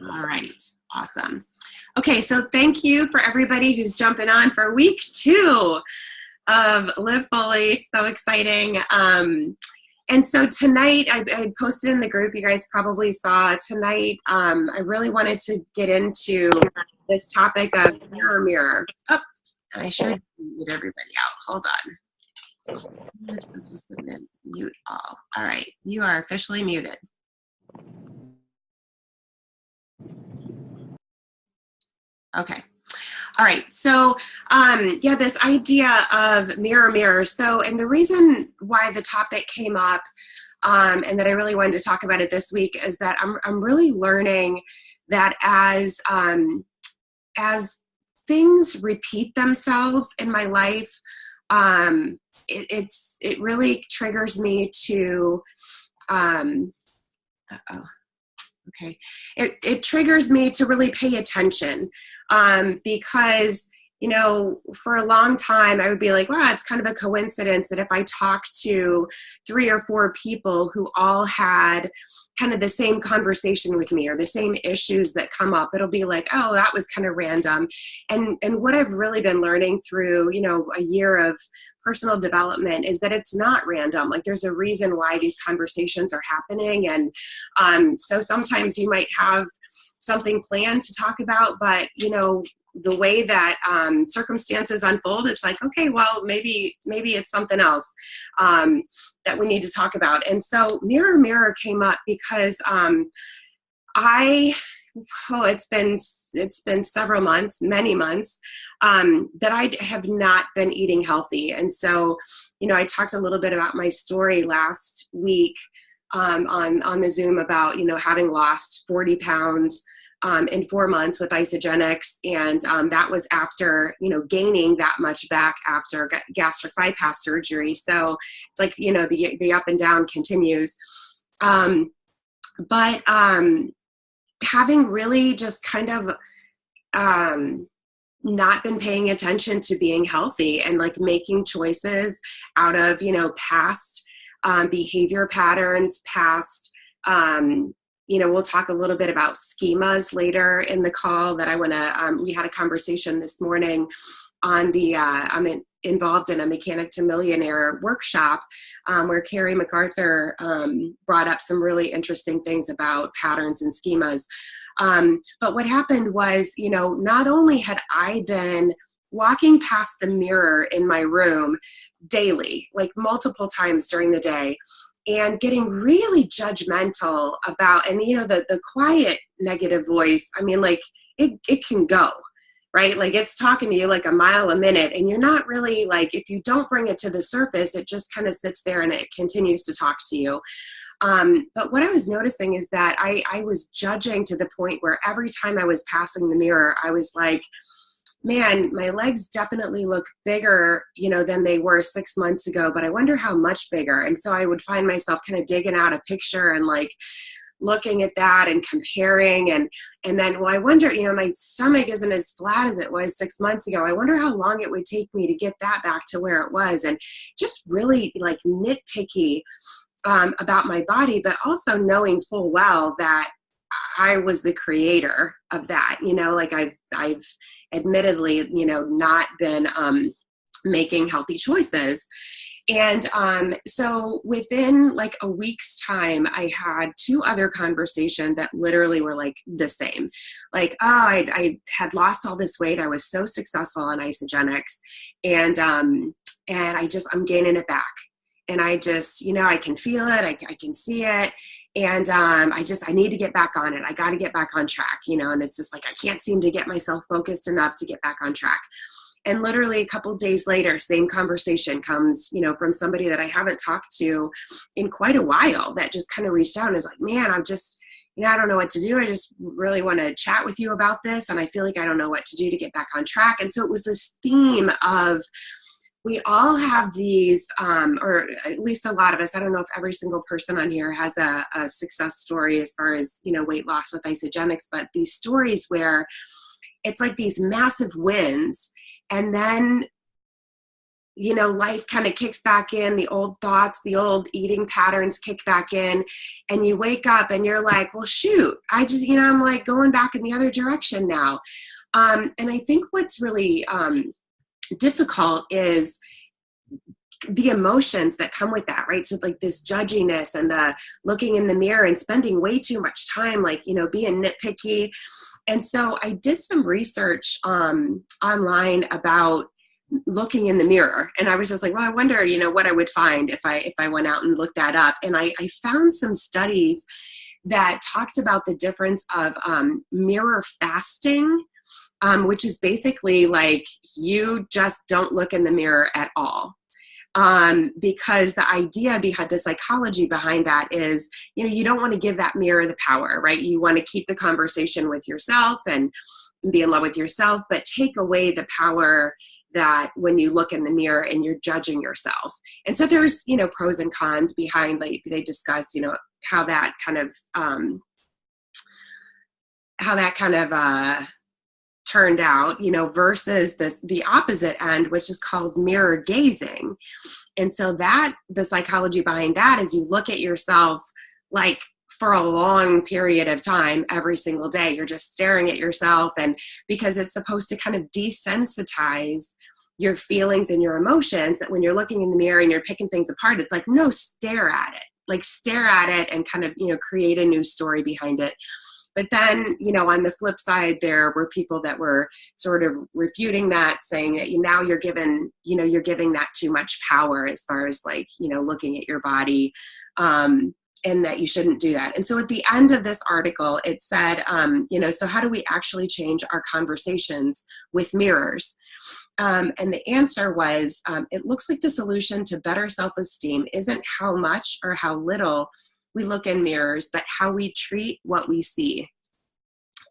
All right, awesome. Okay, so thank you for everybody who's jumping on for week 2 of LiveFULLy. So exciting. And so tonight, I posted in the group, you guys probably saw tonight, I really wanted to get into this topic of mirror, mirror. Oh, and I should mute everybody out. Hold on. Participants, mute all. All right, you are officially muted. Okay. All right. So, yeah, this idea of mirror, mirror. So, and the reason why the topic came up and that I really wanted to talk about it this week is that I'm really learning that as things repeat themselves in my life, it really triggers me to, okay. It triggers me to really pay attention because, you know, for a long time I would be like, wow, it's kind of a coincidence that if I talk to 3 or 4 people who all had kind of the same conversation with me or the same issues that come up, it'll be like, oh, that was kind of random. And what I've really been learning through, you know, a year of personal development is that it's not random. Like there's a reason why these conversations are happening. And so sometimes you might have something planned to talk about, but, you know, the way that circumstances unfold, it's like, okay, well, maybe it's something else that we need to talk about. And so mirror, mirror came up because it's been several months, many months, that I have not been eating healthy. And so, you know, I talked a little bit about my story last week on the Zoom about, you know, having lost 40 pounds in 4 months with Isagenix. And that was after, you know, gaining that much back after gastric bypass surgery. So it's like, you know, the up and down continues. But having really just kind of not been paying attention to being healthy and like making choices out of, you know, past behavior patterns, past, you know, we'll talk a little bit about schemas later in the call that I want to, we had a conversation this morning on the, I'm involved in a Mechanic to Millionaire workshop where Carrie MacArthur brought up some really interesting things about patterns and schemas. But what happened was, you know, not only had I been walking past the mirror in my room daily, like multiple times during the day, and getting really judgmental about, and you know, the quiet negative voice, I mean, like it can go, right? Like it's talking to you like a mile a minute, and you're not really like, if you don't bring it to the surface, it just kind of sits there and it continues to talk to you. But what I was noticing is that I was judging to the point where every time I was passing the mirror, I was like, man, my legs definitely look bigger, you know, than they were 6 months ago, but I wonder how much bigger. And so I would find myself kind of digging out a picture and like looking at that and comparing. And then, well, I wonder, you know, my stomach isn't as flat as it was 6 months ago. I wonder how long it would take me to get that back to where it was. And just really like nitpicky about my body, but also knowing full well that I was the creator of that, you know, like I've admittedly, you know, not been making healthy choices. And so within like a week's time, I had 2 other conversations that literally were like the same. Like, oh, I had lost all this weight. I was so successful on Isagenix, and I'm gaining it back. And I just, you know, I can feel it. I can see it. And I need to get back on it. I got to get back on track, you know, and it's just like, I can't seem to get myself focused enough to get back on track. And literally a couple days later, same conversation comes, you know, from somebody that I haven't talked to in quite a while that just kind of reached out and is like, man, I'm just, you know, I don't know what to do. I just really want to chat with you about this. And I feel like I don't know what to do to get back on track. And so it was this theme of, we all have these, or at least a lot of us, I don't know if every single person on here has a success story as far as, you know, weight loss with Isagenix, but these stories where it's like these massive wins, and then life kind of kicks back in, the old thoughts, the old eating patterns kick back in, and you wake up and you're like, well, shoot, I'm like going back in the other direction now. And I think what's really difficult is the emotions that come with that, right? So like this judginess and the looking in the mirror and spending way too much time, like, being nitpicky. And so I did some research online about looking in the mirror. And I was just like, well, I wonder, what I would find if I went out and looked that up. And I found some studies that talked about the difference of mirror fasting, which is basically like you just don't look in the mirror at all. Because the idea behind the psychology behind that is, you don't want to give that mirror the power, right? You want to keep the conversation with yourself and be in love with yourself, but take away the power that when you look in the mirror and you're judging yourself. And so there's, pros and cons behind, like they discuss, how that kind of turned out, versus the opposite end, which is called mirror gazing. And so that the psychology behind that is you look at yourself like for a long period of time, every single day, you're just staring at yourself. And because it's supposed to kind of desensitize your feelings and your emotions, that when you're looking in the mirror and you're picking things apart, it's like, no, stare at it and kind of, create a new story behind it. But then, on the flip side, there were people that were sort of refuting that, saying that now you're giving that too much power as far as like, looking at your body, and that you shouldn't do that. And so at the end of this article, it said, so how do we actually change our conversations with mirrors? And the answer was, it looks like the solution to better self-esteem isn't how much or how little we look in mirrors, but how we treat what we see.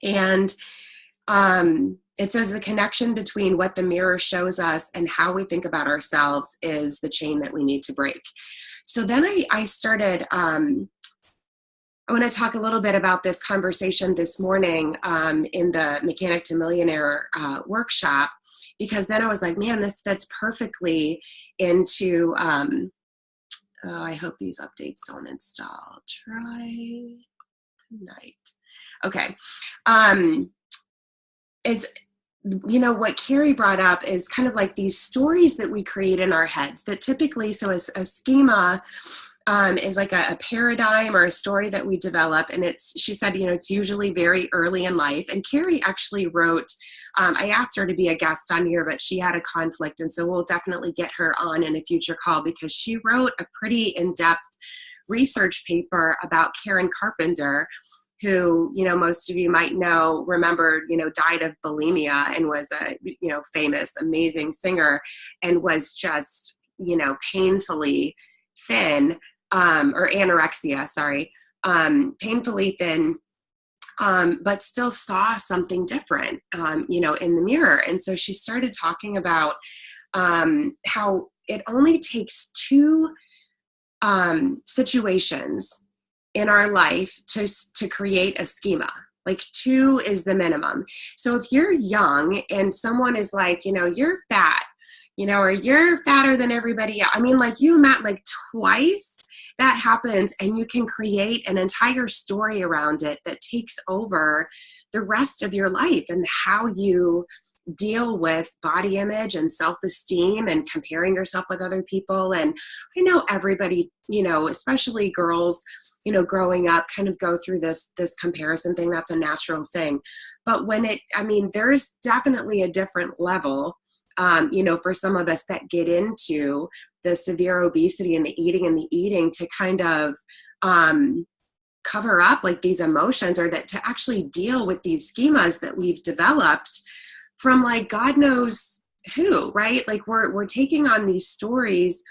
And it says the connection between what the mirror shows us and how we think about ourselves is the chain that we need to break. So then I started, I want to talk a little bit about this conversation this morning in the Mechanic to Millionaire workshop, because then I was like, man, this fits perfectly into, I hope these updates don't install. Try tonight. Okay. What Carrie brought up is kind of like these stories that we create in our heads that typically, so as a schema is like a paradigm or a story that we develop. And she said, it's usually very early in life. And Carrie actually wrote, I asked her to be a guest on here, but she had a conflict. And so we'll definitely get her on in a future call, because she wrote a pretty in-depth research paper about Karen Carpenter, who, most of you might remember, died of bulimia and was a, famous, amazing singer, and was just, painfully thin, or anorexia, sorry, painfully thin, but still saw something different, in the mirror. And so she started talking about how it only takes two situations in our life to create a schema. Like 2 is the minimum. So if you're young and someone is like, you're fat, or you're fatter than everybody else. I mean, like you met like twice, that happens, and you can create an entire story around it that takes over the rest of your life and how you deal with body image and self-esteem and comparing yourself with other people. And I know everybody, especially girls, growing up kind of go through this comparison thing. That's a natural thing. But there's definitely a different level, for some of us that get into the severe obesity and the eating to kind of cover up like these emotions, or that to actually deal with these schemas that we've developed from like God knows who, right? Like we're taking on these stories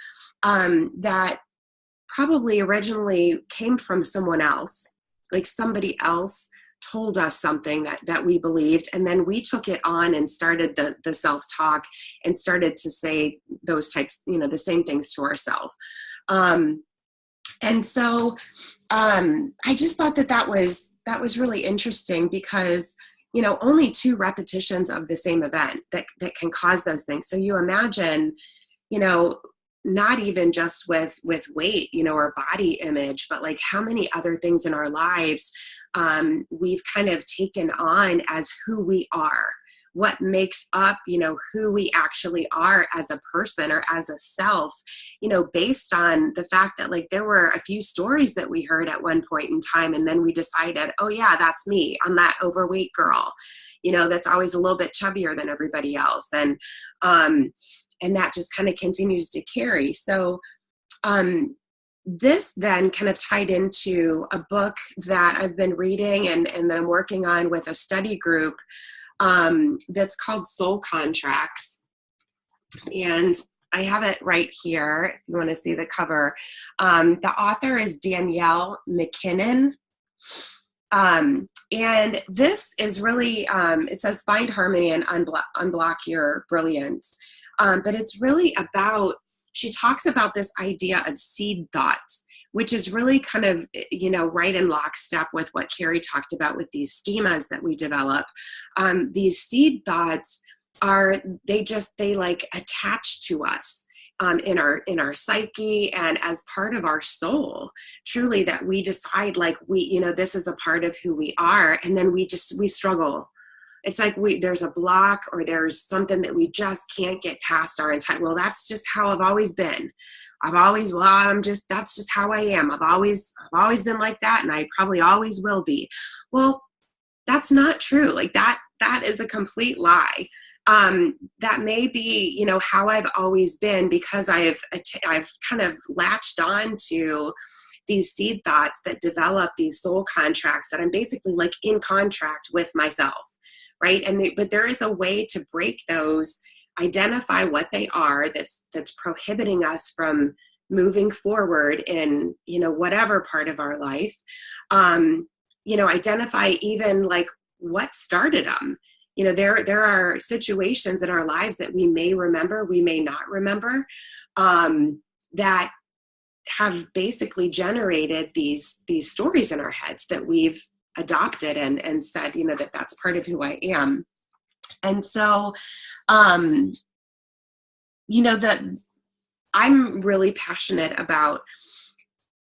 that probably originally came from someone else, like somebody else told us something that we believed, and then we took it on and started the self-talk and started to say those types, the same things to ourselves. And so I just thought that was really interesting, because only 2 repetitions of the same event that can cause those things. So you imagine, you know, not even just with weight, you know, or body image, but like how many other things in our lives we've kind of taken on as who we are, what makes up, you know, who we actually are as a person or as a self, you know, based on the fact that like there were a few stories that we heard at one point in time, and then we decided, oh yeah, that's me, I'm that overweight girl, you know, that's always a little bit chubbier than everybody else. And that just kind of continues to carry. So this then kind of tied into a book that I've been reading and that I'm working on with a study group that's called Soul Contracts. And I have it right here if you want to see the cover. The author is Danielle McKinnon. And this is really, it says find harmony and unblock your brilliance. But it's really about, she talks about this idea of seed thoughts, which is really kind of, you know, right in lockstep with what Carrie talked about with these schemas that we develop. These seed thoughts they like attach to us in our psyche and as part of our soul, truly, that we decide like you know, this is a part of who we are. And then we struggle. It's like there's a block or there's something that we just can't get past our entire, well, that's just how I've always been. That's just how I am. I've always been like that. And I probably always will be. Well, that's not true. Like that is a complete lie. That may be, you know, how I've always been because I've kind of latched on to these seed thoughts that develop these soul contracts that I'm basically like in contract with myself. Right. But there is a way to break those, identify what they are that's prohibiting us from moving forward in, you know, whatever part of our life. You know, identify even like what started them. You know, there are situations in our lives that we may remember, we may not remember, that have basically generated these stories in our heads that we've adopted and said, you know, that's part of who I am. And so, you know, that I'm really passionate about,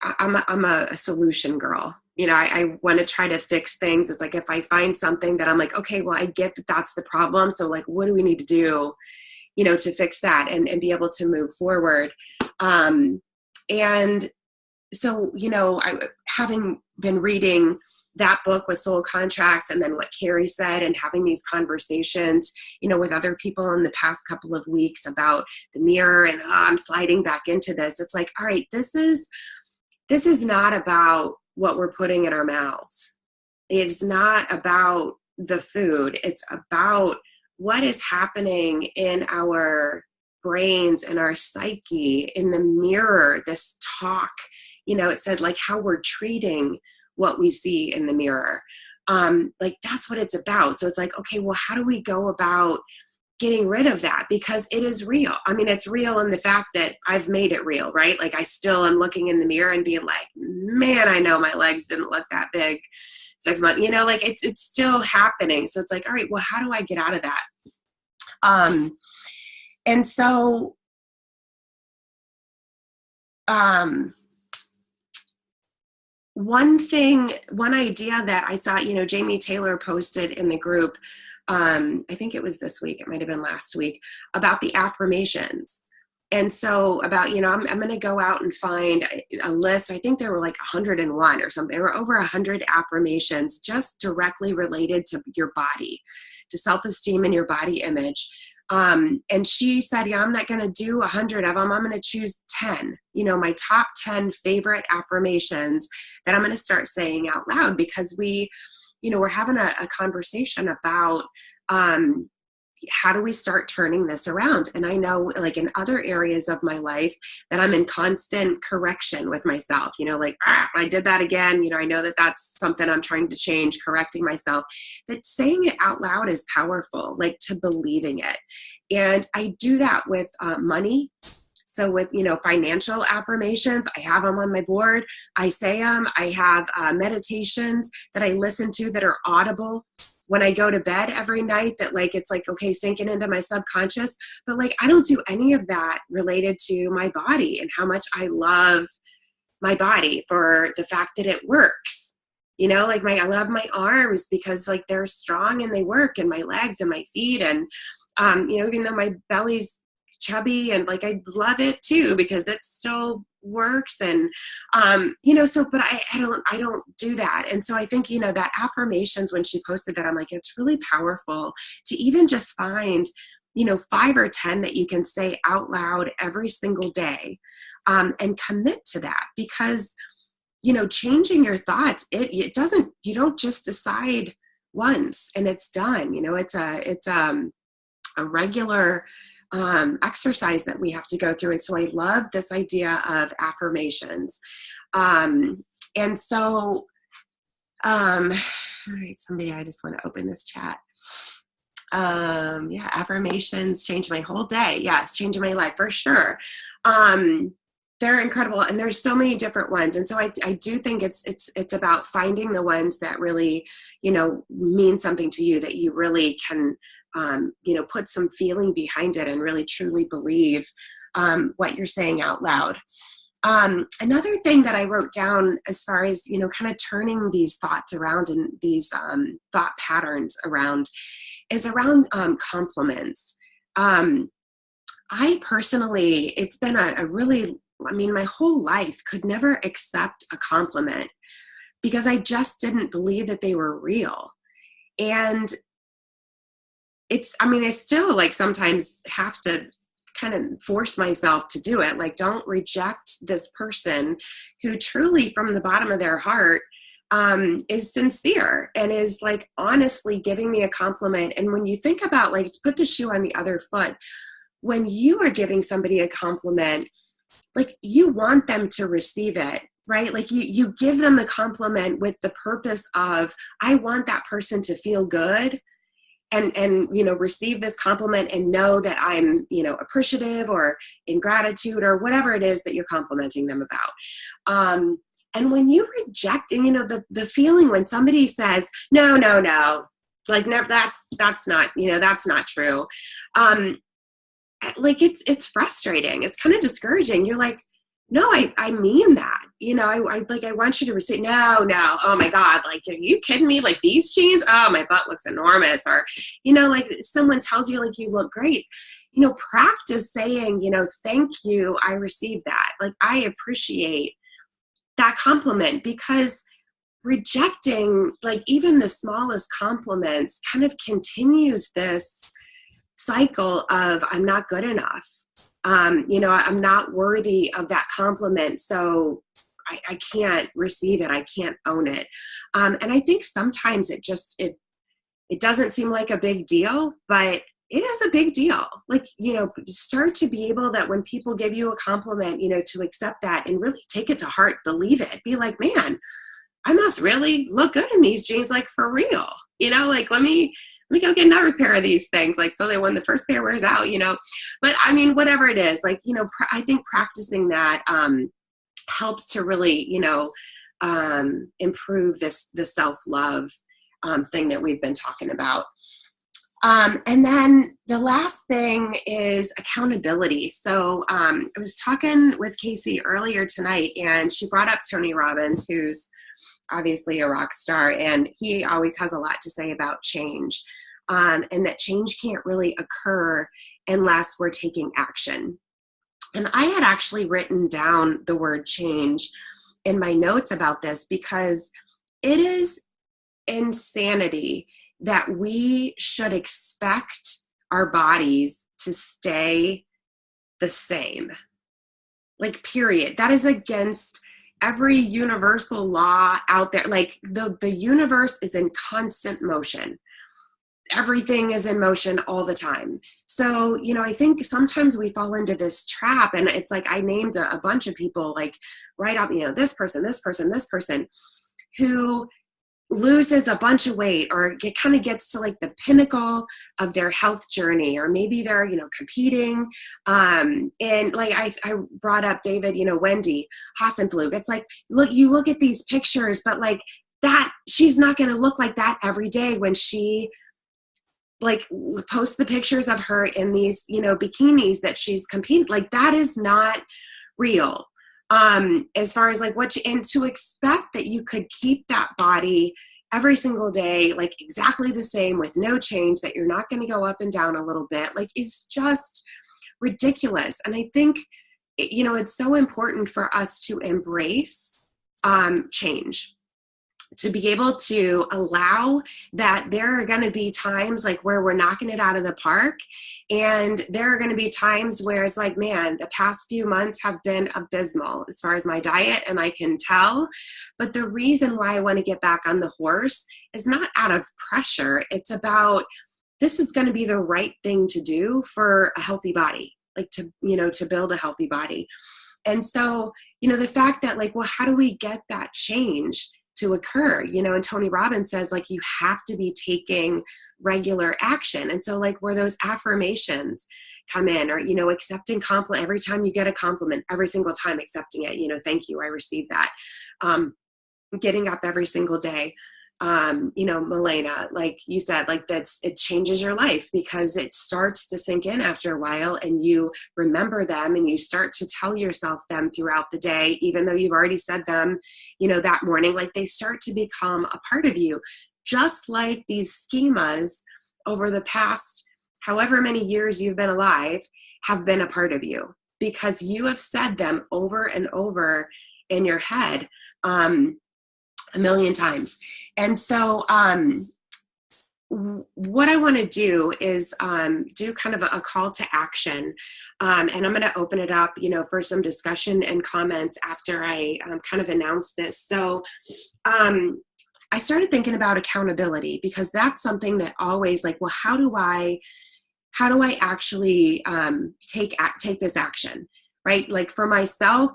I'm a solution girl. You know, I want to try to fix things. It's like, if I find something that I'm like, okay, well, I get that that's the problem. So like, what do we need to do, you know, to fix that and be able to move forward? And so, you know, having been reading that book with Soul Contracts and then what Carrie said and having these conversations, you know, with other people in the past couple of weeks about the mirror and I'm sliding back into this. It's like, all right, this is not about what we're putting in our mouths. It's not about the food. It's about what is happening in our brains and our psyche in the mirror, this talk. You know, it says like how we're treating what we see in the mirror. Like that's what it's about. So it's like, okay, well, how do we go about getting rid of that? Because it is real. I mean, it's real in the fact that I've made it real, right? Like I still am looking in the mirror and being like, man, I know my legs didn't look that big 6 months, you know, like it's still happening. So it's like, all right, well, how do I get out of that? And so, one idea that I saw, you know, Jamie Taylor posted in the group, I think it was this week, it might've been last week, about the affirmations. And so about, you know, I'm going to go out and find a list. I think there were like 101 or something. There were over 100 affirmations just directly related to your body, to self-esteem and your body image. And she said, yeah, I'm not going to do 100 of them. I'm going to choose 10, you know, my top 10 favorite affirmations that I'm going to start saying out loud because we're having a conversation about, how do we start turning this around? And I know like in other areas of my life that I'm in constant correction with myself, you know, like, I did that again. You know, I know that that's something I'm trying to change, correcting myself, that saying it out loud is powerful, like to believing it. And I do that with money. So with, financial affirmations, I have them on my board. I say them. I have meditations that I listen to that are audible when I go to bed every night, that like, it's like, okay, sinking into my subconscious. But like, I don't do any of that related to my body and how much I love my body for the fact that it works. Like I love my arms because like they're strong and they work, and my legs and my feet. And, even though my belly's chubby, and like, I love it too, because it still works. And, but I don't do that. And so I think, that affirmations, when she posted that, I'm like, it's really powerful to even just find, 5 or 10 that you can say out loud every single day, and commit to that. Because, changing your thoughts, it doesn't, you don't just decide once and it's done. It's a regular exercise that we have to go through. And so I love this idea of affirmations. And so, all right, somebody, I just want to open this chat. Affirmations change my whole day. Yeah, it's changing my life for sure. They're incredible. And there's so many different ones. And so I do think it's about finding the ones that really, mean something to you, that you really can, put some feeling behind it and really truly believe what you're saying out loud. Another thing that I wrote down as far as, kind of turning these thoughts around and these thought patterns around is around compliments. I personally, it's been a really, my whole life could never accept a compliment because I just didn't believe that they were real. And I still like sometimes have to kind of force myself to do it. Like, don't reject this person who truly from the bottom of their heart is sincere and is like honestly giving me a compliment. And when you think about, like, put the shoe on the other foot, when you are giving somebody a compliment, like, you want them to receive it, right? Like you give them the compliment with the purpose of, I want that person to feel good and receive this compliment and know that I'm, appreciative or in gratitude or whatever it is that you're complimenting them about. And when you reject, and the feeling when somebody says, no, like, no, that's not, that's not true. Like it's frustrating. It's kind of discouraging. You're like, no, I mean that, I want you to receive, no, oh my God, like, are you kidding me? Like, these jeans, oh, my butt looks enormous. Or, like someone tells you, like, you look great, practice saying, thank you, I received that. Like, I appreciate that compliment, because rejecting, like, even the smallest compliments kind of continues this cycle of, I'm not good enough. I'm not worthy of that compliment, so I can't receive it. I can't own it. And I think sometimes it doesn't seem like a big deal, but it is a big deal. Like, start to be able that when people give you a compliment, to accept that and really take it to heart, believe it, be like, man, I must really look good in these jeans, like, for real, like, let me go get another pair of these things, like, so that when the first pair wears out, but whatever it is, like, I think practicing that helps to really, improve the self-love thing that we've been talking about. And then the last thing is accountability. So I was talking with Casey earlier tonight, and she brought up Tony Robbins, who's obviously a rock star, and he always has a lot to say about change, and that change can't really occur unless we're taking action. And I had actually written down the word change in my notes about this, because it is insanity that we should expect our bodies to stay the same. Like, period. That is against every universal law out there. Like, the universe is in constant motion. Everything is in motion all the time. So, I think sometimes we fall into this trap, and it's like, I named a bunch of people, like, right up, this person, who loses a bunch of weight, or kind of gets to like the pinnacle of their health journey, or maybe they're, competing. And like I brought up David, Wendy Hassenflug. It's like, you look at these pictures, but like that, she's not going to look like that every day when she like posts the pictures of her in these, bikinis that she's competing. Like that is not real. As far as like and to expect that you could keep that body every single day, like exactly the same with no change, that you're not going to go up and down a little bit, like is just ridiculous. And I think, it's so important for us to embrace change, to be able to allow that there are going to be times like where we're knocking it out of the park. And there are going to be times where it's like, man, the past few months have been abysmal as far as my diet, and I can tell. But the reason why I want to get back on the horse is not out of pressure. It's about, this is going to be the right thing to do for a healthy body, like to build a healthy body. And so, the fact that like, well, how do we get that change to occur? And Tony Robbins says like, you have to be taking regular action. And so like, where those affirmations come in, or, accepting compliment every time you get a compliment, every single time accepting it, thank you, I received that. Getting up every single day. Milena, like you said, like it changes your life, because it starts to sink in after a while, and you remember them, and you start to tell yourself them throughout the day, even though you've already said them, that morning. Like they start to become a part of you, just like these schemas over the past however many years you've been alive have been a part of you, because you have said them over and over in your head a million times. And so what I want to do is do kind of a call to action. And I'm going to open it up, for some discussion and comments after I kind of announce this. So I started thinking about accountability, because that's something that always like, well, how do I actually take this action, right? Like for myself,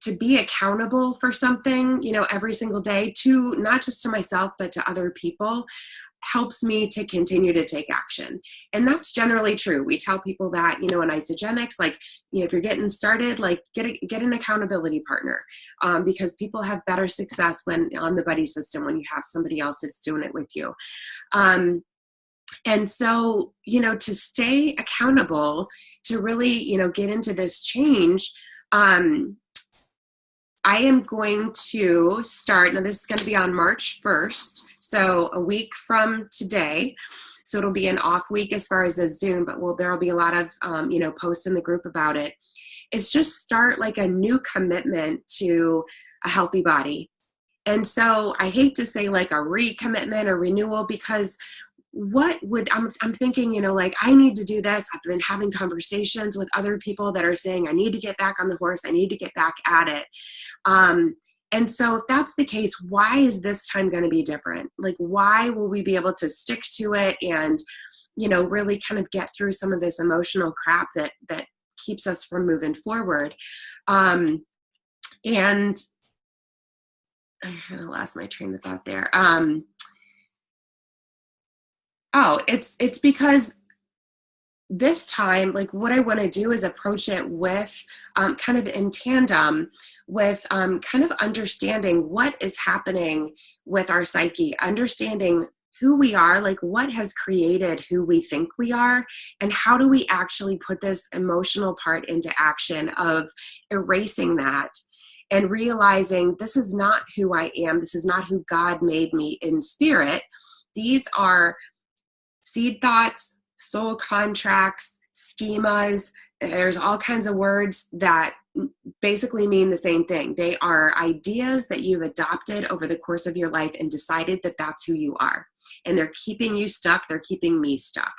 to be accountable for something, every single day, to not just to myself, but to other people, helps me to continue to take action. And that's generally true. We tell people that, in Isogenics, like, if you're getting started, like get an accountability partner, because people have better success when on the buddy system, when you have somebody else that's doing it with you. And so, to stay accountable, to really, get into this change, I am going to start, now this is going to be on March 1st, so a week from today. So it'll be an off week as far as a Zoom, but there'll be a lot of, posts in the group about it. It's just start like a new commitment to a healthy body. And so I hate to say like a recommitment or renewal, because I'm thinking, like, I need to do this. I've been having conversations with other people that are saying, I need to get back on the horse. I need to get back at it. And so if that's the case, why is this time going to be different? Like, why will we be able to stick to it and, really kind of get through some of this emotional crap that keeps us from moving forward? And I lost my train of thought there. It's because this time, like what I want to do is approach it with kind of in tandem with kind of understanding what is happening with our psyche, understanding who we are, like what has created who we think we are, and how do we actually put this emotional part into action of erasing that and realizing this is not who I am. This is not who God made me in spirit. These are seed thoughts, soul contracts, schemas. There's all kinds of words that basically mean the same thing. They are ideas that you've adopted over the course of your life and decided that that's who you are. And they're keeping you stuck. They're keeping me stuck.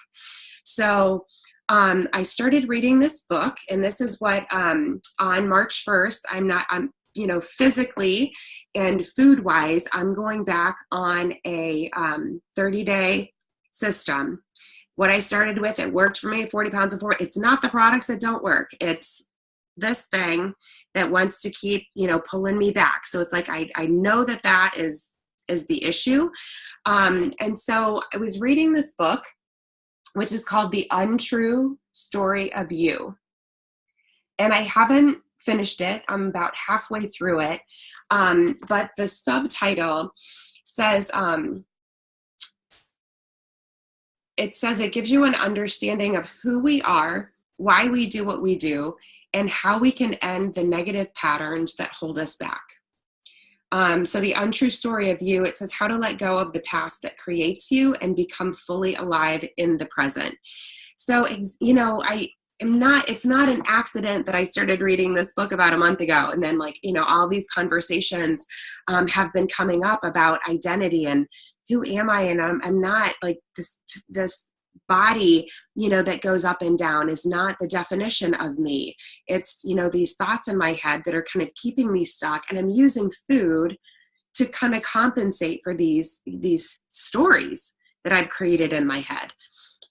So I started reading this book, and this is what on March 1st, I'm physically and food-wise, I'm going back on a 30-day system. What I started with, it worked for me, 40 pounds of four. It's not the products that don't work. It's this thing that wants to keep, pulling me back. So it's like, I know that is is the issue. And so I was reading this book, which is called The Untrue Story of You. And I haven't finished it. I'm about halfway through it. But the subtitle says, it gives you an understanding of who we are, why we do what we do, and how we can end the negative patterns that hold us back. So the untrue story of you, it says how to let go of the past that creates you and become fully alive in the present. So, it's not an accident that I started reading this book about a month ago. And then all these conversations have been coming up about identity and who am I? And I'm not like this body, that goes up and down is not the definition of me. It's, these thoughts in my head that are kind of keeping me stuck, and I'm using food to kind of compensate for these stories that I've created in my head.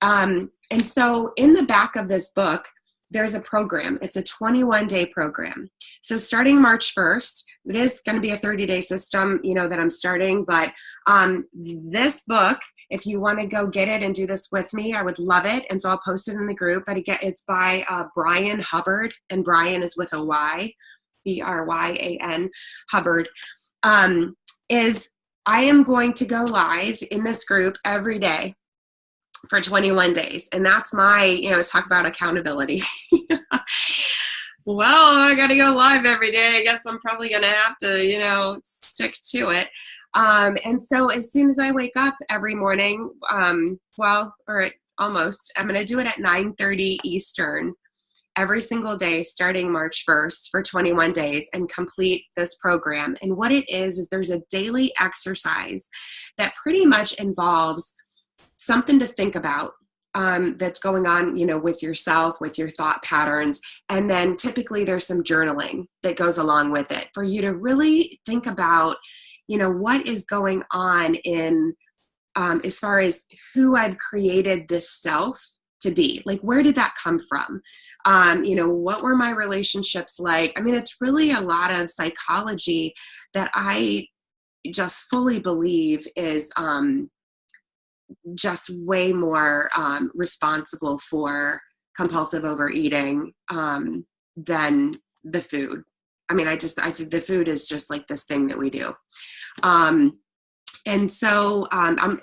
And so in the back of this book, there's a program. It's a 21-day program. So starting March 1st, it is going to be a 30-day system, that I'm starting. But this book, if you want to go get it and do this with me, I would love it. And so I'll post it in the group. But again, it's by Brian Hubbard, and Brian is with a Y, Bryan Hubbard. I am going to go live in this group every day for 21 days. And that's my, talk about accountability. Well, I got to go live every day. I guess I'm probably going to have to, stick to it. And so as soon as I wake up every morning, almost, I'm going to do it at 9:30 Eastern every single day starting March 1st for 21 days and complete this program. And what it is there's a daily exercise that pretty much involves something to think about that's going on, with yourself, with your thought patterns. And then typically there's some journaling that goes along with it for you to really think about, what is going on in as far as who I've created this self to be. Like, where did that come from? What were my relationships like? I mean, it's really a lot of psychology that I just fully believe is just way more responsible for compulsive overeating than the food. I mean, I think the food is just like this thing that we do. And so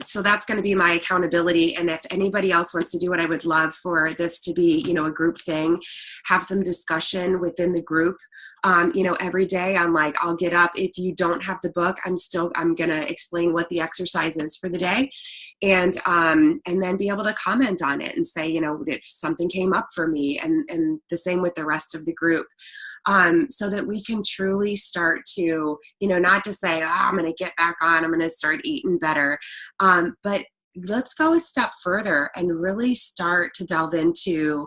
so that's going to be my accountability. And if anybody else wants to do it, I would love for this to be, a group thing, have some discussion within the group, every day. I'll get up. If you don't have the book, I'm going to explain what the exercise is for the day, and then be able to comment on it and say, if something came up for me, and the same with the rest of the group. So that we can truly start to, not to say, I'm going to get back on, I'm going to start eating better. But let's go a step further and really start to delve into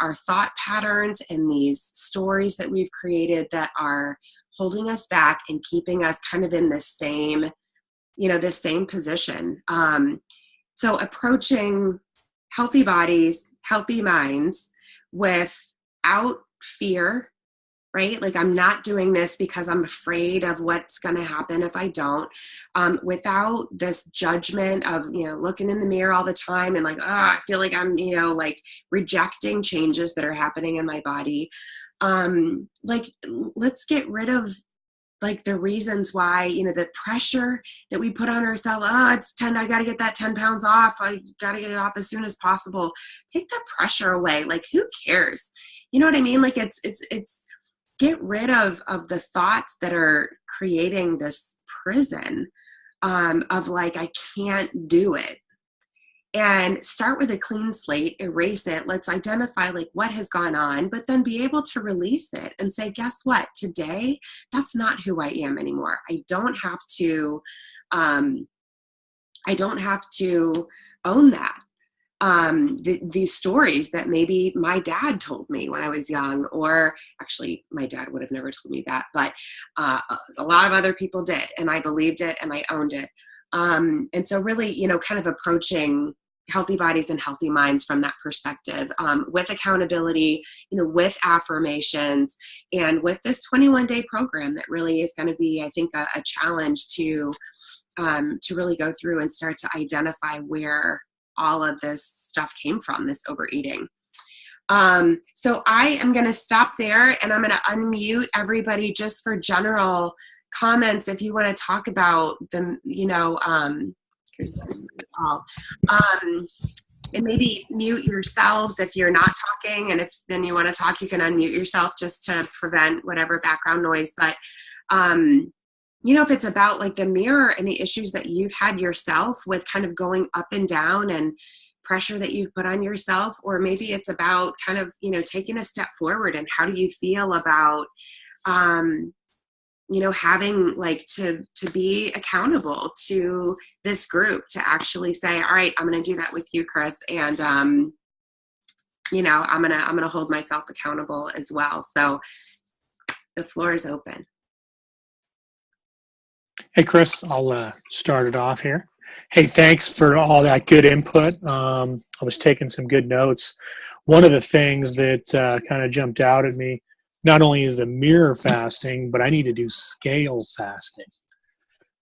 our thought patterns and these stories that we've created that are holding us back and keeping us kind of in this same position. So approaching healthy bodies, healthy minds without fear, right? I'm not doing this because I'm afraid of what's going to happen if I don't, without this judgment of, looking in the mirror all the time and I feel like I'm, rejecting changes that are happening in my body. Let's get rid of the reasons why, the pressure that we put on ourselves. It's 10, I got to get that 10 pounds off. I got to get it off as soon as possible. Take the pressure away. Who cares? You know what I mean? It's get rid of the thoughts that are creating this prison of I can't do it, and start with a clean slate, erase it. Let's identify what has gone on, but then be able to release it and say, guess what? Today, that's not who I am anymore. I don't have to own that. These stories that maybe my dad told me when I was young, or actually my dad would have never told me that, but a lot of other people did, and I believed it and I owned it. And so really, kind of approaching healthy bodies and healthy minds from that perspective, with accountability, with affirmations, and with this 21-day program that really is going to be, I think, a challenge to really go through and start to identify where all of this stuff came from, this overeating. So I am going to stop there, and I'm going to unmute everybody just for general comments. If you want to talk about them, and maybe mute yourselves if you're not talking, and if then you want to talk, you can unmute yourself just to prevent whatever background noise. But if it's about like the mirror and the issues that you've had yourself with kind of going up and down and pressure that you've put on yourself, or maybe it's about kind of, taking a step forward, and how do you feel about, having like to be accountable to this group, to actually say, all right, I'm going to do that with you, Chris. And, I'm going to hold myself accountable as well. So the floor is open. Hey, Chris, I'll start it off here. Hey, thanks for all that good input. I was taking some good notes. One of the things that kind of jumped out at me, not only is the mirror fasting, but I need to do scale fasting,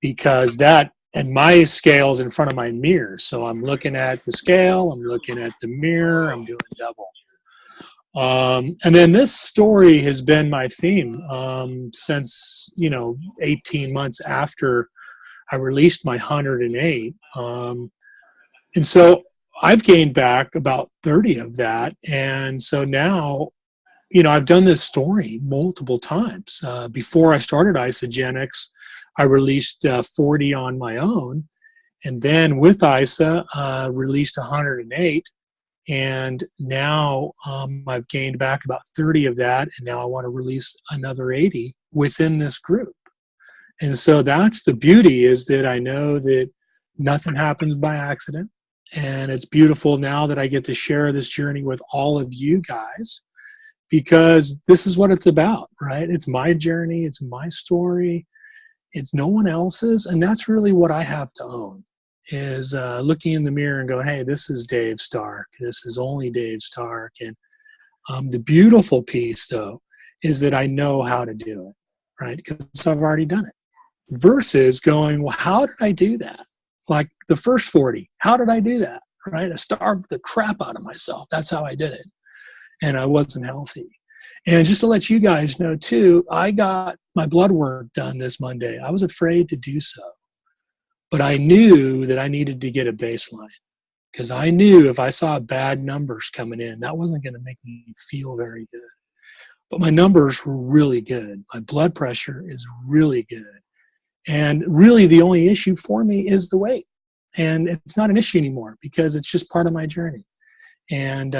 because and my scale's in front of my mirror. So I'm looking at the scale, I'm looking at the mirror, I'm doing double. And then this story has been my theme since, 18 months after I released my 108. And so I've gained back about 30 of that. And so now, I've done this story multiple times. Before I started Isogenics, I released 40 on my own. And then with ISA, released 108. And now I've gained back about 30 of that, and now I want to release another 80 within this group. And so that's the beauty, is that I know that nothing happens by accident. And it's beautiful now that I get to share this journey with all of you guys, because this is what it's about, right? It's my journey, it's my story, it's no one else's. And that's really what I have to own, is looking in the mirror and going, hey, this is Dave Stark. This is only Dave Stark. And the beautiful piece, though, is that I know how to do it, right? Because I've already done it. Versus going, well, how did I do that? Like the first 40, how did I do that, right? I starved the crap out of myself. That's how I did it. And I wasn't healthy. And just to let you guys know, too, I got my blood work done this Monday. I was afraid to do so. But I knew that I needed to get a baseline, because I knew if I saw bad numbers coming in, that wasn't going to make me feel very good. But my numbers were really good. My blood pressure is really good. And really the only issue for me is the weight. And it's not an issue anymore, because it's just part of my journey. And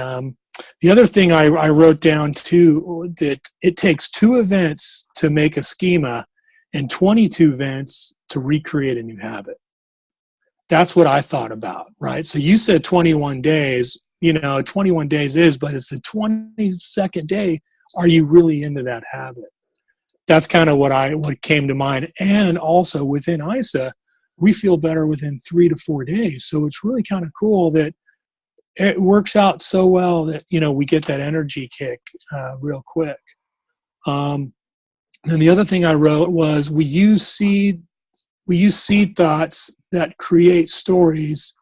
the other thing I wrote down too, that it takes 2 events to make a schema and 22 events to recreate a new habit. That's what I thought about, right? So you said 21 days, 21 days is, but it's the 22nd day. Are you really into that habit? That's kind of what came to mind. And also within ISA, we feel better within 3 to 4 days. So it's really kind of cool that it works out so well that, we get that energy kick real quick. And the other thing I wrote was we use seed thoughts that create stories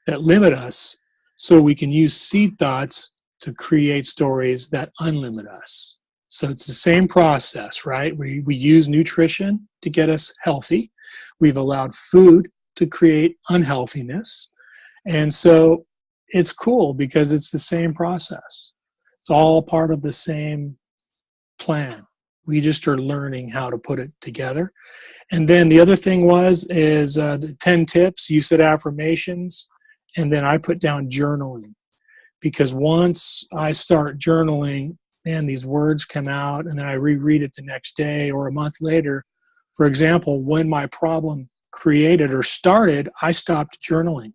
that limit us, so we can use seed thoughts to create stories that unlimit us. So it's the same process, right? We use nutrition to get us healthy. We've allowed food to create unhealthiness. And so it's cool because it's the same process. It's all part of the same plan. We just are learning how to put it together. And then the other thing is the 10 tips. You said affirmations, and then I put down journaling. Because once I start journaling, man, these words come out, and then I reread it the next day or a month later. For example, when my problem created or started, I stopped journaling.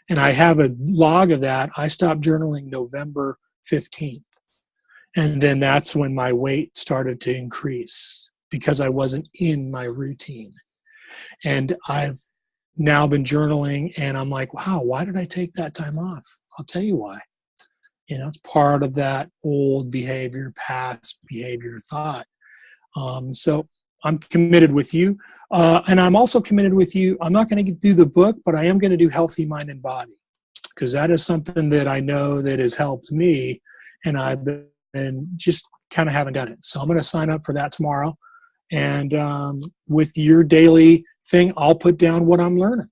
And I have a log of that. I stopped journaling November 15th. And then that's when my weight started to increase, because I wasn't in my routine. And I've now been journaling, and I'm like, wow, why did I take that time off? I'll tell you why. It's part of that old behavior, past behavior, thought. So I'm committed with you. And I'm also committed with you. I'm not going to do the book, but I am going to do Healthy Mind and Body, because that is something that I know that has helped me, and I've been just kind of haven't done it. So I'm going to sign up for that tomorrow. And with your daily thing, I'll put down what I'm learning.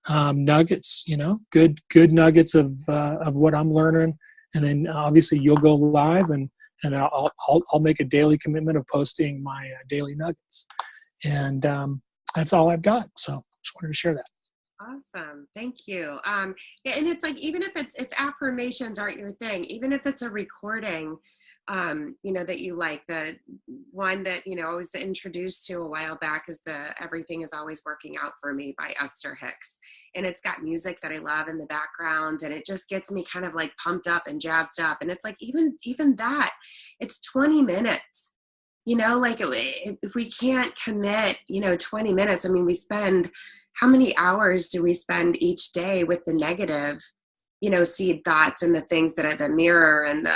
Nuggets, good nuggets of what I'm learning. And then obviously you'll go live, and I'll make a daily commitment of posting my daily nuggets. And that's all I've got. So just wanted to share that. Awesome. Thank you. Yeah, and it's like, even if affirmations aren't your thing, even if it's a recording, that you like, the one that, I was introduced to a while back is the Everything Is Always Working Out for Me by Esther Hicks. And it's got music that I love in the background, and it just gets me kind of like pumped up and jazzed up. And it's like, even that, it's 20 minutes, like if we can't commit, 20 minutes, I mean, how many hours do we spend each day with the negative, seed thoughts and the things that are the mirror and the,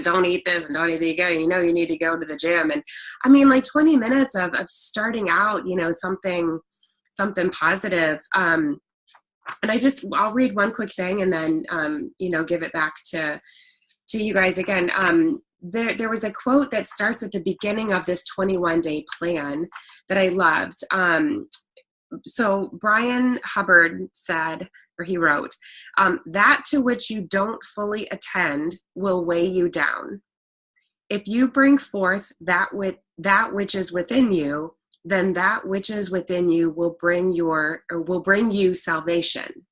don't eat this and don't eat that. You need to go to the gym. And I mean, like 20 minutes of starting out, something positive. And I'll read one quick thing and then, give it back to you guys again. There was a quote that starts at the beginning of this 21-day plan that I loved. So Brian Hubbard said, or he wrote, that to which you don't fully attend will weigh you down. If you bring forth that which is within you, then that which is within you will bring you salvation.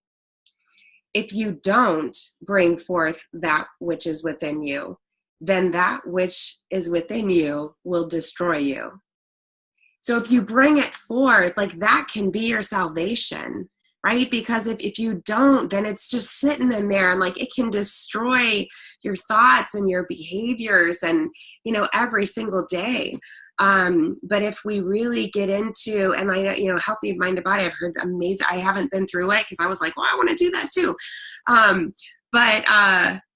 If you don't bring forth that which is within you, then that which is within you will destroy you. So if you bring it forth, like that can be your salvation, right? Because if you don't, then it's just sitting in there, and like it can destroy your thoughts and your behaviors and, every single day. But if we really get into, and Healthy Mind and Body, I've heard amazing, I haven't been through it because I was like, well, I want to do that too. But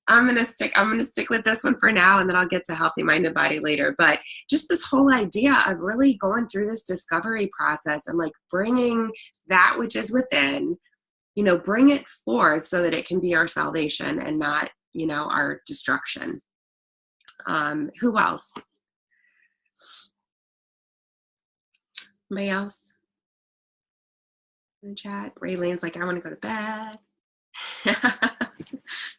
I'm going to stick with this one for now, and then I'll get to Healthy Mind and Body later. But just this whole idea of really going through this discovery process and like bringing that which is within, bring it forth so that it can be our salvation and not, our destruction. Who else? Anybody else in the chat? Raylene's like, I want to go to bed.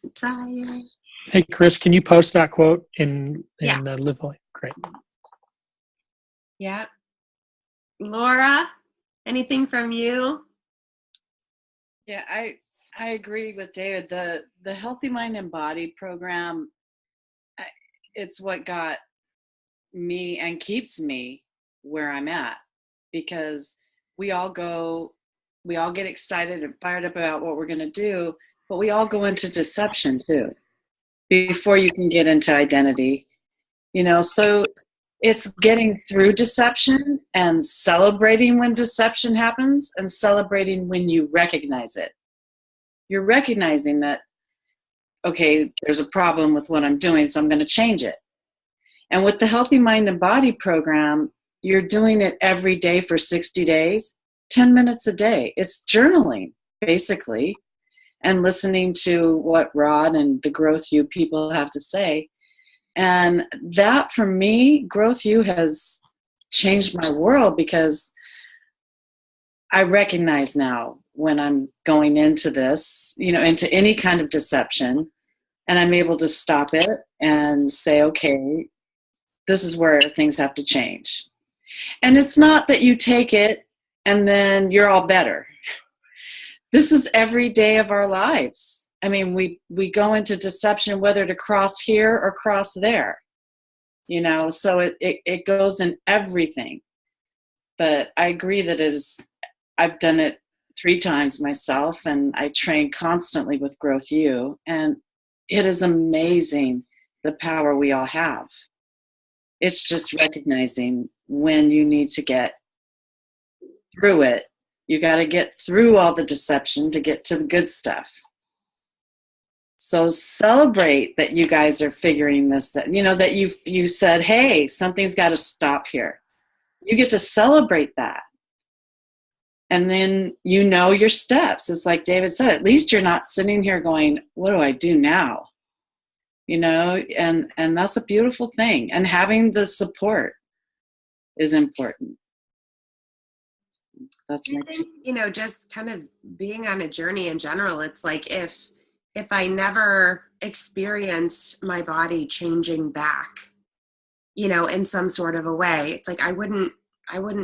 I'm tired. Hey, Chris, can you post that quote in LiveFULLy? Great. Yeah. Laura, anything from you? Yeah, I agree with David. The Healthy Mind and Body program, it's what got me and keeps me where I'm at, because we all get excited and fired up about what we're going to do, but we all go into deception too before you can get into identity, so it's getting through deception and celebrating when deception happens and celebrating when you recognize it. You're recognizing that, okay, there's a problem with what I'm doing, so I'm going to change it. And with the Healthy Mind and Body program, you're doing it every day for 60 days, 10 minutes a day. It's journaling, basically, and listening to what Rod and the Growth U people have to say. And that, for me, Growth U has changed my world, because I recognize now when I'm going into this, into any kind of deception, and I'm able to stop it and say, okay, this is where things have to change. And it's not that you take it and then you're all better. This is every day of our lives. I mean, we go into deception whether to cross here or cross there, so it goes in everything. But I agree that I've done it 3 times myself, and I train constantly with Growth U, and it is amazing the power we all have. It's just recognizing when you need to get through it You got to get through all the deception to get to the good stuff. So celebrate that you guys are figuring this out. That you said, hey, something's got to stop here. You get to celebrate that. And then your steps. It's like David said, at least you're not sitting here going, what do I do now? And that's a beautiful thing. And having the support is important. That's I think, just kind of being on a journey in general, it's like if I never experienced my body changing back, in some sort of a way, it's like I wouldn't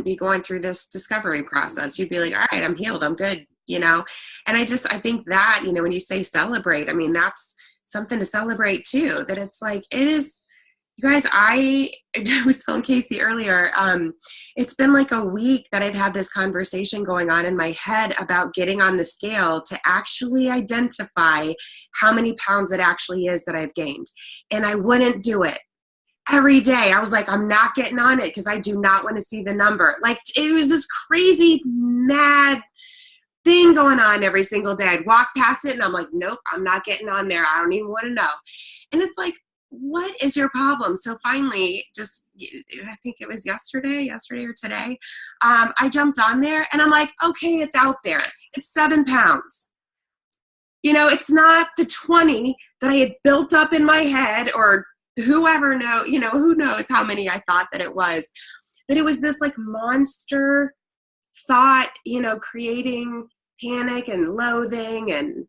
be going through this discovery process. You'd be like, all right, I'm healed, I'm good, And I think that, when you say celebrate, I mean, that's something to celebrate too, that it's like, it is, you guys, I was telling Casey earlier, it's been like a week that I've had this conversation going on in my head about getting on the scale to actually identify how many pounds it actually is that I've gained. And I wouldn't do it. Every day I was like, I'm not getting on it because I do not want to see the number. Like, it was this crazy mad thing going on every single day. I'd walk past it and I'm like, nope, I'm not getting on there. I don't even want to know. And it's like, what is your problem? So finally, I think it was yesterday or today, I jumped on there and I'm like, okay, it's out there. It's 7 pounds. It's not the 20 that I had built up in my head, or whoever who knows how many I thought that it was. But it was this like monster thought, creating panic and loathing, and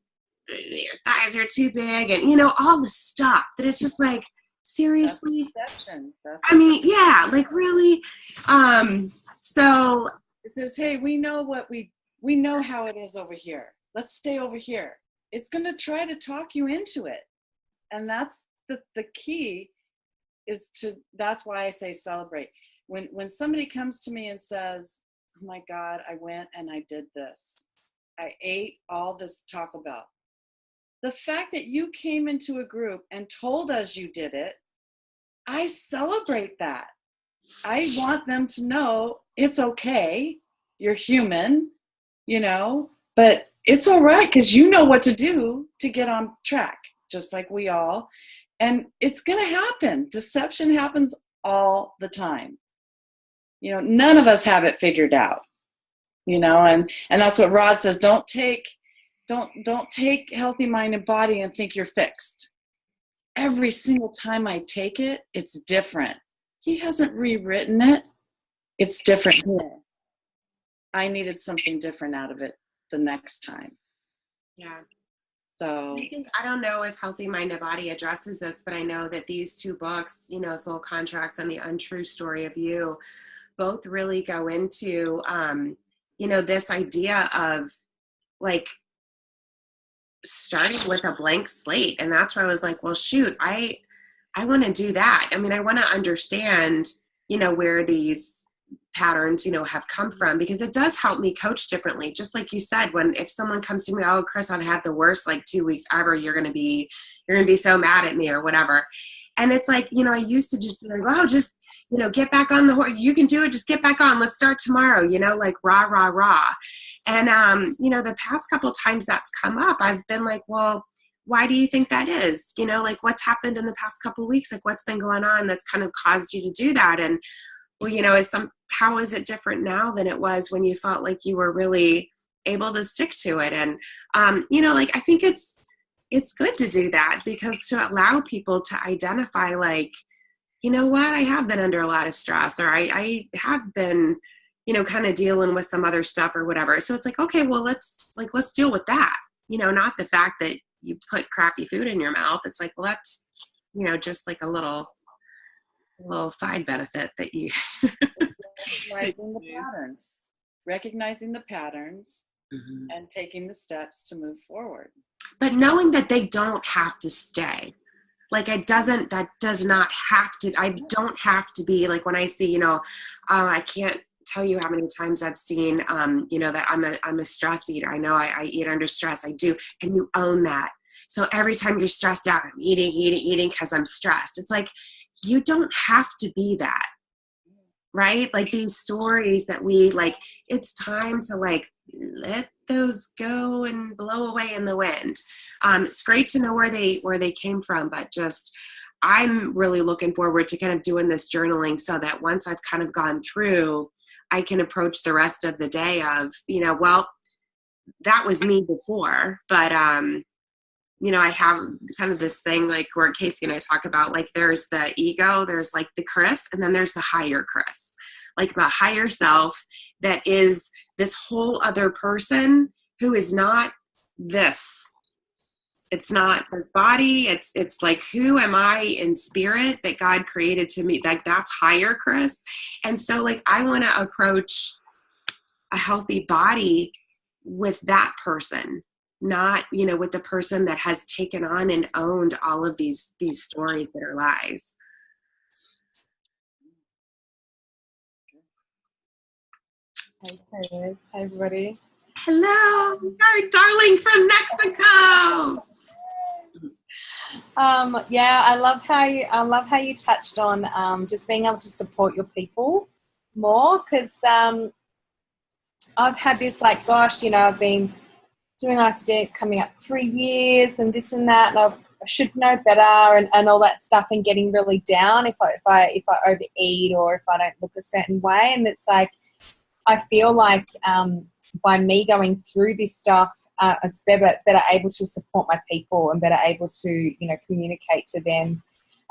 your thighs are too big, and all the stuff that it's just like, seriously. I mean, yeah, like really. So it says, hey, we know how it is over here. Let's stay over here. It's going to try to talk you into it. And that's the key that's why I say celebrate. When somebody comes to me and says, oh my God, I went and I did this. I ate all this Taco Bell. The fact that you came into a group and told us you did it, I celebrate that. I want them to know it's okay. You're human, but it's all right because you know what to do to get on track, just like we all. And it's going to happen. Deception happens all the time. None of us have it figured out, and that's what Rod says. Don't take Healthy Mind and Body and think you're fixed. Every single time I take it, it's different. He hasn't rewritten it. It's different here. I needed something different out of it the next time. Yeah. So I don't know if Healthy Mind and Body addresses this, but I know that these two books, Soul Contracts and The Untrue Story of You, both really go into, this idea of like starting with a blank slate. And that's where I was like, well, shoot, I want to do that. I mean, I want to understand, where these patterns, have come from, because it does help me coach differently. Just like you said, if someone comes to me, oh, Chris, I've had the worst 2 weeks ever, you're going to be so mad at me or whatever. And it's like, I used to just be like, oh, just, get back on the horse. You can do it. Just get back on. Let's start tomorrow, like rah, rah, rah. And, the past couple times that's come up, I've been like, well, why do you think that is? What's happened in the past couple of weeks? What's been going on that's kind of caused you to do that? And, well, how is it different now than it was when you felt like you were really able to stick to it? And, I think it's good to do that, because to allow people to identify, what, I have been under a lot of stress, or I have been, kind of dealing with some other stuff or whatever. So it's like, okay, well, let's deal with that, not the fact that you put crappy food in your mouth. It's like, well, that's, just like a little side benefit that you recognizing the patterns mm-hmm. and taking the steps to move forward. But knowing that they don't have to stay. That does not have to, I don't have to be when I see, I can't tell you how many times I've seen, that I'm a stress eater. I know I eat under stress. I do. And you own that. So every time you're stressed out, I'm eating because I'm stressed. It's like, you don't have to be that. right? Like these stories that we like, it's time to like let those go and blow away in the wind. It's great to know where they came from, but just I'm really looking forward to kind of doing this journaling so that once I've kind of gone through, I can approach the rest of the day of, well, that was me before, but I have kind of this thing like where Casey and I talk about, like, there's the ego, there's like the Chris, and then there's the higher Chris, like the higher self that is this whole other person who is not this. It's not this body. It's like, who am I in spirit that God created to me? Like, that's higher Chris. And so like, I want to approach a healthy body with that person, not, with the person that has taken on and owned all of these stories that are lies. Hey, Taylor. Hey, everybody. Hello, our darling from Mexico. Yeah, I love how you touched on just being able to support your people more, because I've had this like, gosh, I've been doing isogenics coming up 3 years and this and that, and I should know better and all that stuff, and getting really down if I overeat or if I don't look a certain way. And it's like, I feel like by me going through this stuff, it's better able to support my people and better able to communicate to them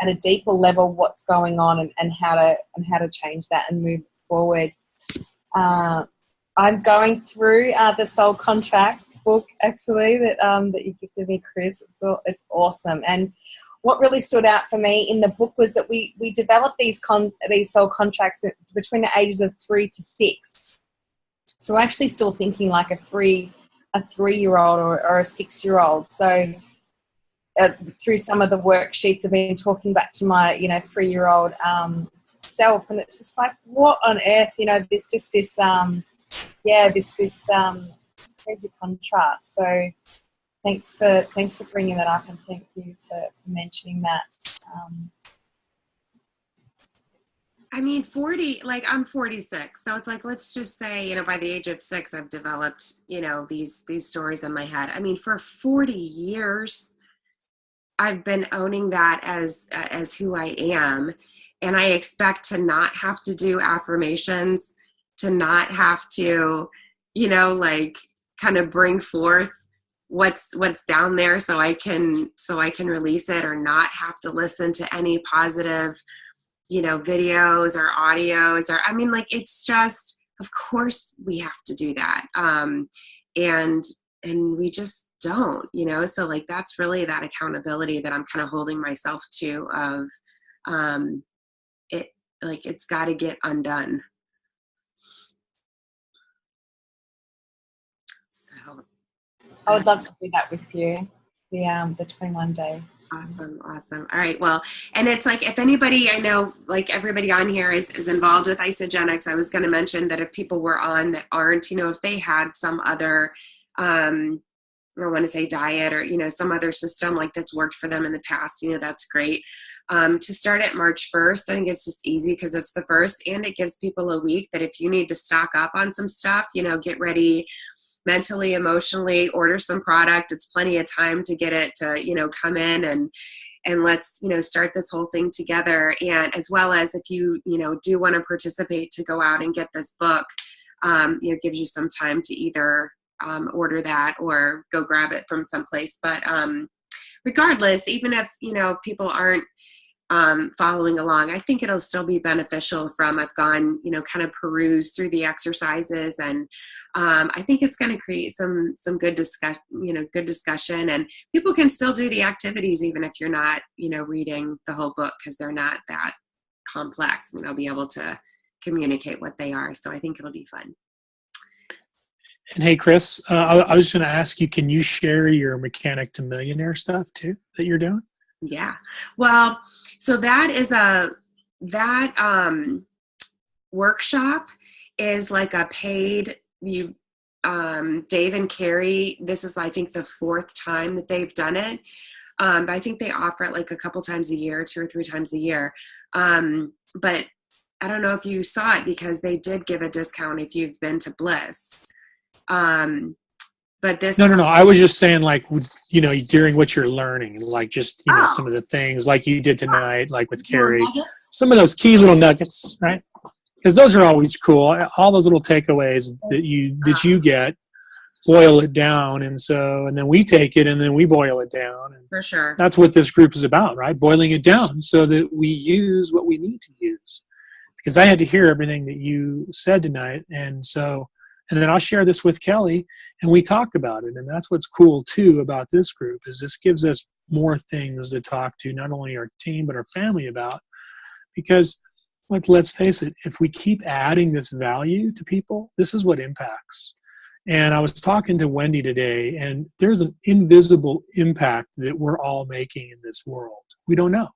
at a deeper level what's going on and how to change that and move forward. I'm going through the Soul Contracts book, actually, that you gifted me, Chris. It's awesome. And what really stood out for me in the book was that we developed these soul contracts between the ages of 3 to 6. So we're actually still thinking like a 3-year-old or a 6-year-old. So through some of the worksheets, I've been talking back to my 3-year-old self, and it's just like, what on earth, there's just this crazy contrast. So thanks for bringing that up, and thank you for mentioning that. I mean, 40, like I'm 46. So it's like, let's just say, by the age of 6, I've developed, these stories in my head. I mean, for 40 years, I've been owning that as who I am. And I expect to not have to do affirmations, to not have to, like kind of bring forth what's down there so I can release it, or not have to listen to any positive videos or audios, or, I mean, like, it's just, of course we have to do that. And we just don't, so like, that's really that accountability that I'm kind of holding myself to, of, it, like, it's got to get undone. So I would love to do that with you, the 21 day. Awesome. All right. Well, and it's like, if anybody, I know, like, everybody on here is involved with isogenics. I was going to mention that if people were on that aren't, if they had some other, I want to say diet, or, some other system like that's worked for them in the past, that's great. To start at March 1st, I think it's just easy because it's the first, and it gives people a week that if you need to stock up on some stuff, get ready mentally, emotionally, order some product. It's plenty of time to get it to, come in and let's, start this whole thing together. And as well as if you, do want to participate, to go out and get this book, gives you some time to either order that or go grab it from someplace. But regardless, even if, people aren't following along, I think it'll still be beneficial. I've gone, kind of peruse through the exercises, and I think it's going to create some good discussion, and people can still do the activities even if you're not, reading the whole book, because they're not that complex. I'll be able to communicate what they are. So I think it'll be fun. And hey, Chris, I was going to ask you, can you share your Mechanic to Millionaire stuff too that you're doing? Yeah. Well, so that is workshop is like a paid, Dave and Carrie, this is, I think, the 4th time that they've done it. But I think they offer it like a couple times a year, 2 or 3 times a year. But I don't know if you saw it because they did give a discount if you've been to Bliss. But this No. I was just saying, like, you know, during what you're learning, like just, you know, some of the things like you did tonight, like with Carrie, some of those key little nuggets, right? Because those are always cool. All those little takeaways that you get, boil it down. And then we take it and then we boil it down. And for sure. that's what this group is about, right? Boiling it down so that we use what we need to use. Because I had to hear everything that you said tonight. And then I'll share this with Kelly and we talk about it. And that's what's cool too about this group is this gives us more things to talk to not only our team, but our family about. Because like, let's face it, if we keep adding this value to people, this is what impacts. And I was talking to Wendy today, and there's an invisible impact that we're all making in this world. We don't know.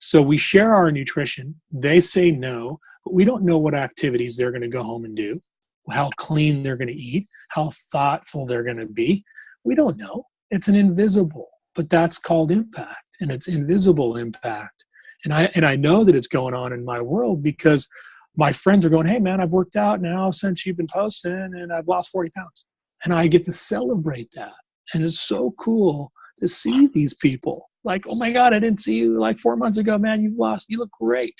So we share our nutrition. They say no, but we don't know what activities they're going to go home and do, how clean they're going to eat, how thoughtful they're going to be. We don't know. It's an invisible, but that's called impact, and it's invisible impact. And I know that it's going on in my world because my friends are going, hey, man, I've worked out now since you've been posting and I've lost 40 pounds. And I get to celebrate that. And it's so cool to see these people. Like, oh, my God, I didn't see you like 4 months ago, man. You look great.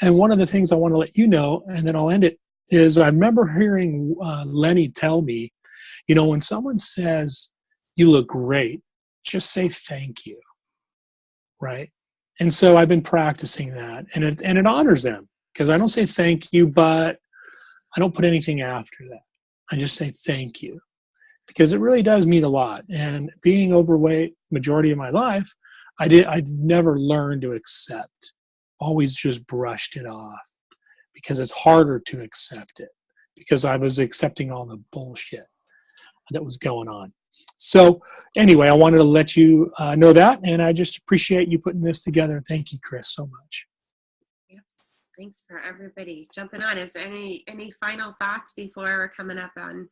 And one of the things I want to let you know, and then I'll end it, is I remember hearing Lenny tell me, you know, when someone says you look great, just say thank you, right? And so I've been practicing that, and it honors them. Because I don't say thank you, but I don't put anything after that. I just say thank you. Because it really does mean a lot. And being overweight majority of my life, I've never learned to accept. Always just brushed it off. Because it's harder to accept it. Because I was accepting all the bullshit that was going on. So anyway, I wanted to let you know that. And I just appreciate you putting this together. Thank you, Chris, so much. Thanks for everybody jumping on. Is there any final thoughts before we're coming up on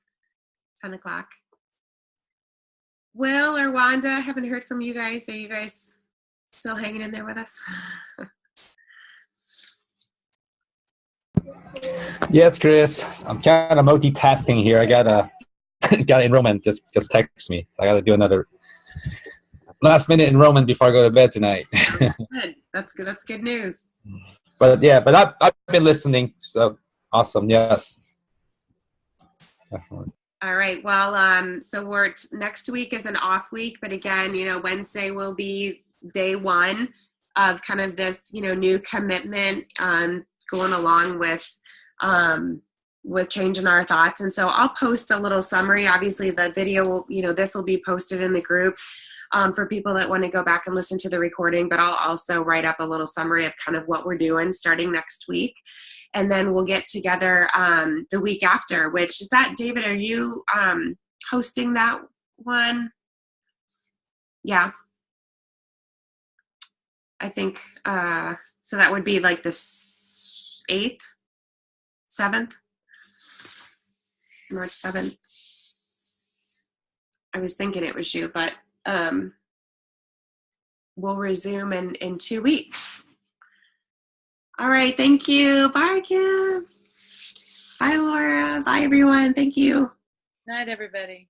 10 o'clock? Will or Wanda, haven't heard from you guys. Are you guys still hanging in there with us? Yes, Chris. I'm kind of multitasking here. I got enrollment. Just text me. So I got to do another last minute enrollment before I go to bed tonight. Good. That's good. That's good news. But I've been listening. So awesome. Yes. Definitely. All right. Well, so next week is an off week, but again, you know, Wednesday will be day one of kind of this, you know, new commitment going along with changing our thoughts. And so I'll post a little summary. Obviously the video will, you know, this will be posted in the group for people that want to go back and listen to the recording, but I'll also write up a little summary of kind of what we're doing starting next week. And then we'll get together the week after, which is that, David, are you hosting that one? Yeah. I think, so that would be like the 8th, 7th, March 7th. I was thinking it was you, but we'll resume in 2 weeks. All right. Thank you. Bye, Kim. Bye, Laura. Bye, everyone. Thank you. Night, everybody.